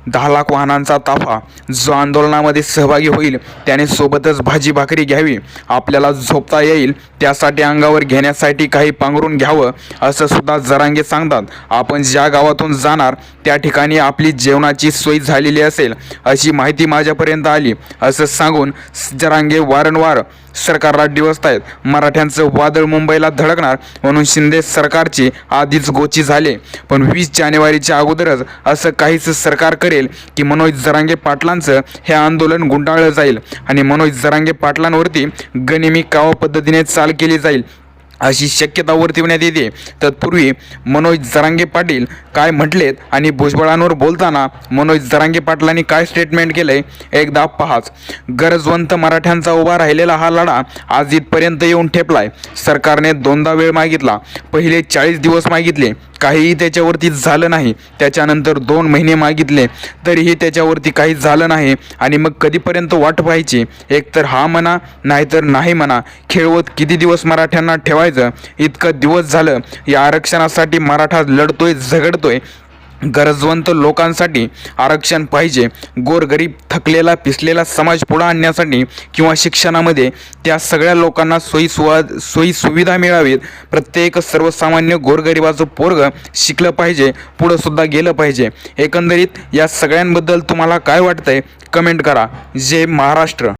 10 लाख वाहनांचा ताफा। जो आंदोलनामध्ये सहभागी होईल त्याने सोबतच भाजी भाकरी घ्यावी, आपल्याला झोपता येईल त्यासाठी अंगावर घेण्यासाठी काही पांघरून घ्यावं असं सुद्धा जरांगे सांगतात। आपण ज्या गावातून जाणार त्या ठिकाणी आपली जेवणाची सोय झालेली असेल अशी माहिती माझ्यापर्यंत आली असं सांगून जरांगे वारंवार सरकारला डिवचतायत। मराठ्यांचं वादळ मुंबईला धडकणार म्हणून शिंदे सरकारची आधीच गोची झाले, पण 20 जानेवारीच्या अगोदरच असं काहीच सरकार करेल की मनोज जरांगे पाटलांचं हे आंदोलन गुंडाळलं जाईल आणि मनोज जरांगे पाटलांवरती गनिमी कावा पद्धतीने चाल केली जाईल अशी शक्यता वर्तविण्यात येते। तत्पूर्वी मनोज जरांगे पाटील काय म्हटलेत आणि भुजबळांवर बोलताना मनोज जरांगे पाटलांनी काय स्टेटमेंट केलंय एकदा पहाच। गरजवंत मराठ्यांचा उभा राहिलेला हा लढा आज इथपर्यंत येऊन ठेपलाय। सरकारने 2दा वेळ मागितला, पहिले 40 दिवस मागितले, काहीही त्याच्यावरती झालं नाही। त्याच्यानंतर 2 महिने मागितले तरीही त्याच्यावरती काही झालं नाही आणि मग कधीपर्यंत वाट पाहायची? एकतर हा म्हणा नाहीतर नाही म्हणा, खेळवत किती दिवस मराठ्यांना ठेवायचं? इतकं दिवस झालं या आरक्षणासाठी मराठा लढतोय, झगडतोय। गरजवंत लोकांसाठी आरक्षण पाहिजे। गोरगरीब थकलेला पिसलेला समाज पुढे आणण्यासाठी किंवा शिक्षणामध्ये त्या सगळ्या लोकांना सोयी सुविधा मिळावीत। प्रत्येक सर्वसामान्य गोरगरिबाचं पोरग शिकलं पाहिजे, पुढं सुद्धा गेलं पाहिजे। एकंदरीत या सगळ्यांबद्दल तुम्हाला काय वाटतंय कमेंट करा। जय महाराष्ट्र।